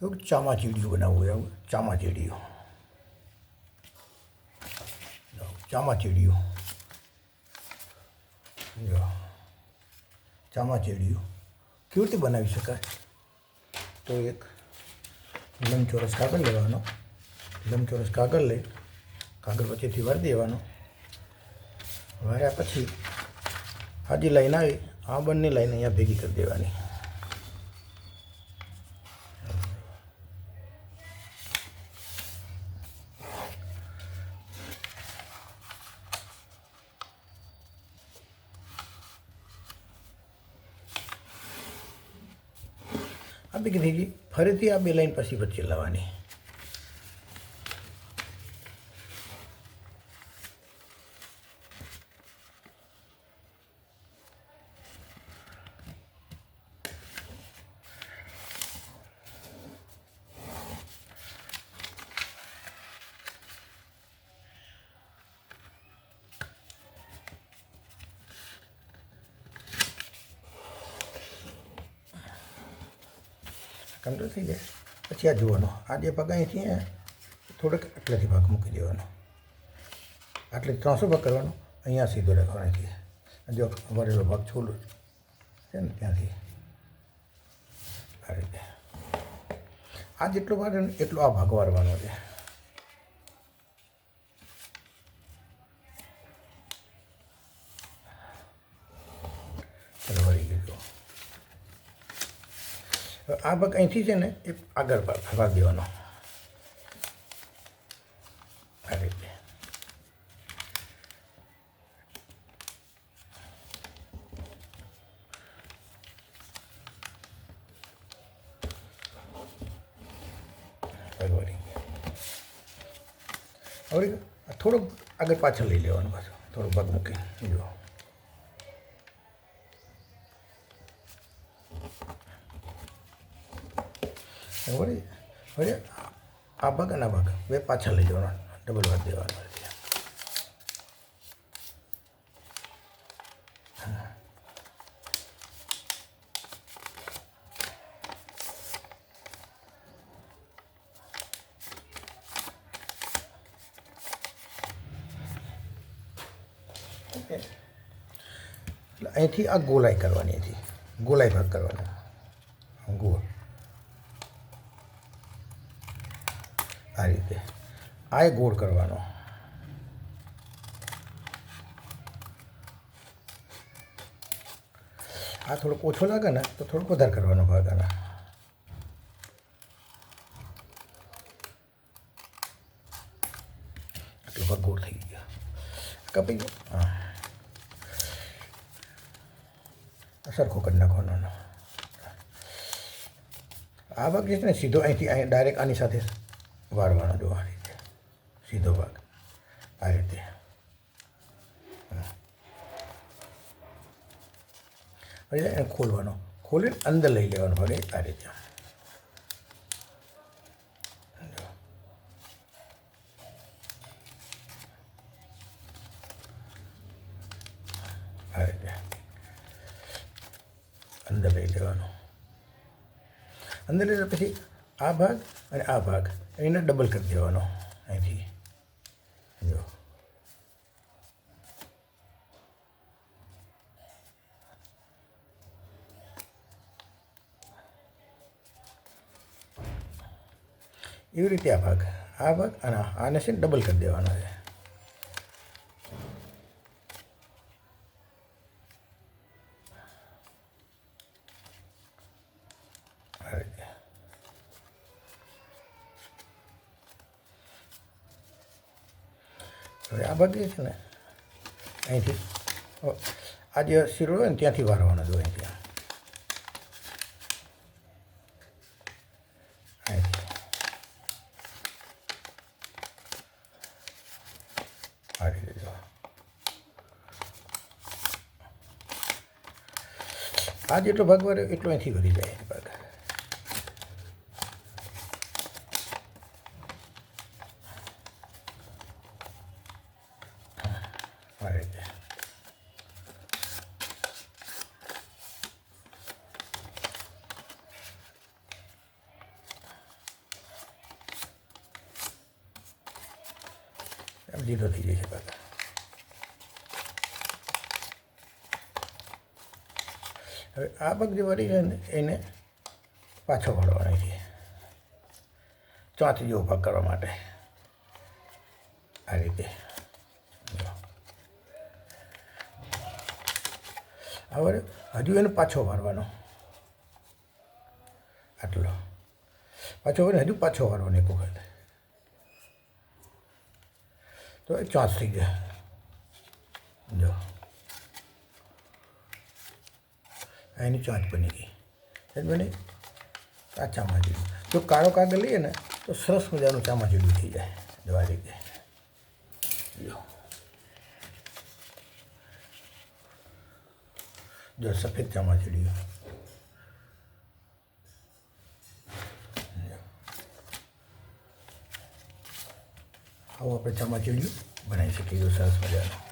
એવું ચામાચીડિયું બનાવવું હોય, આવું ચામાચીડિયું. ચામાચીડિયું જો ચામાચીડિયું કેવી રીતે બનાવી શકાય? તો એક લંબચોરસ કાગળ લેવાનો, લંબચોરસ કાગળ લઈ કાગળ વચ્ચેથી વાળી દેવાનો. વાળ્યા પછી આજી લાઈન આવી, આ બંને લાઈન અહીંયા ભેગી કરી દેવાની. આ ભેગી થઈ ગઈ. ફરીથી આ બે લાઈન પછી વચ્ચે લાવવાની. કમ્પ્લીટ થઈ જાય પછી આ જોવાનો, આ જે ભાગ અહીંથી થોડોક આટલેથી ભાગ મૂકી દેવાનો, આટલે 300 ભાગ કરવાનો, અહીંયા સીધો રાખવાનો. અહીંથી જો વરેલો ભાગ છોલો છે ને ત્યાંથી આ રીતે આ જેટલો ભાગ એટલો આ ભાગ વારવાનો છે. ચલો વળી ગયો. આ ભાગ અહીંથી છે ને એ આગળ ભાગ દેવાનો આ રીતે. હવે થોડોક આગળ પાછળ લઈ લેવાનું, પાછું થોડોક ભાગ મૂકી જો. વળી વળી આ ભાગ અને આ ભાગ બે પાછળ લઈ જવાનો, ડબલ ભાગ દેવાનો. એટલે અહીંથી આ ગોલાઈ કરવાની, અહીંથી ગોલાઈ ભાગ કરવાનો ગોળ આ રીતે. આ એ ગોળ કરવાનો. આ થોડોક ઓછો લાગે ને તો થોડોક વધારે કરવાનો ભાગ આના. આટલો ભાગ ગોળ થઈ ગયો, કપાઈ ગયો. હા સરખો કરી નાખવાનો. આ ભાગ જે છે ને સીધો અહીંથી અહીં ડાયરેક્ટ આની સાથે વાળવાનો. જો આ રીતે સીધો ભાગ આ રીતે. પછી એને ખોલવાનો, ખોલીને અંદર લઈ લેવાનો ભાગ આ રીતે. આ રીતે અંદર લઈ લેવાનો. અંદર લઈ પછી આ ભાગ અને આ ભાગ એને ડબલ કરી દેવાનો અહીંથી જો. એવી રીતે આ ભાગ અને આને છે ડબલ કરી દેવાનો છે. હવે આ ભાગ જે છે ને અહીંથી આ જે શીરો હોય ને ત્યાંથી વારવાનો જો અહીંથી આ રીતે જો. આ જેટલો ભાગ વારે એટલો અહીંથી વધી જાય ભાગ. આ રીતે જીરો થઈ જશે પાકા. હવે આ પગ જે વળી છે ને એને પાછો વળવાનો છે ચોથી જેવો પગ કરવા માટે. આ રીતે હવે હજુ એને પાછો વાળવાનો, આટલો પાછો વળીને હજુ પાછો વાળવાનો એક વખત, તો એ ચોંચ થઈ જાય. જો એની ચોંચ બની ગઈ. બની આ ચામાચીડું. જો કાળો કાગળ લઈએ ને તો સરસ મજાનું ચામાચીડું થઈ જાય. જો આ રીતે જો સફેદ ચામાચીડિયું. આવું આપણે ચામાચીડિયું બનાવી શકીએ સરસ મજાનું.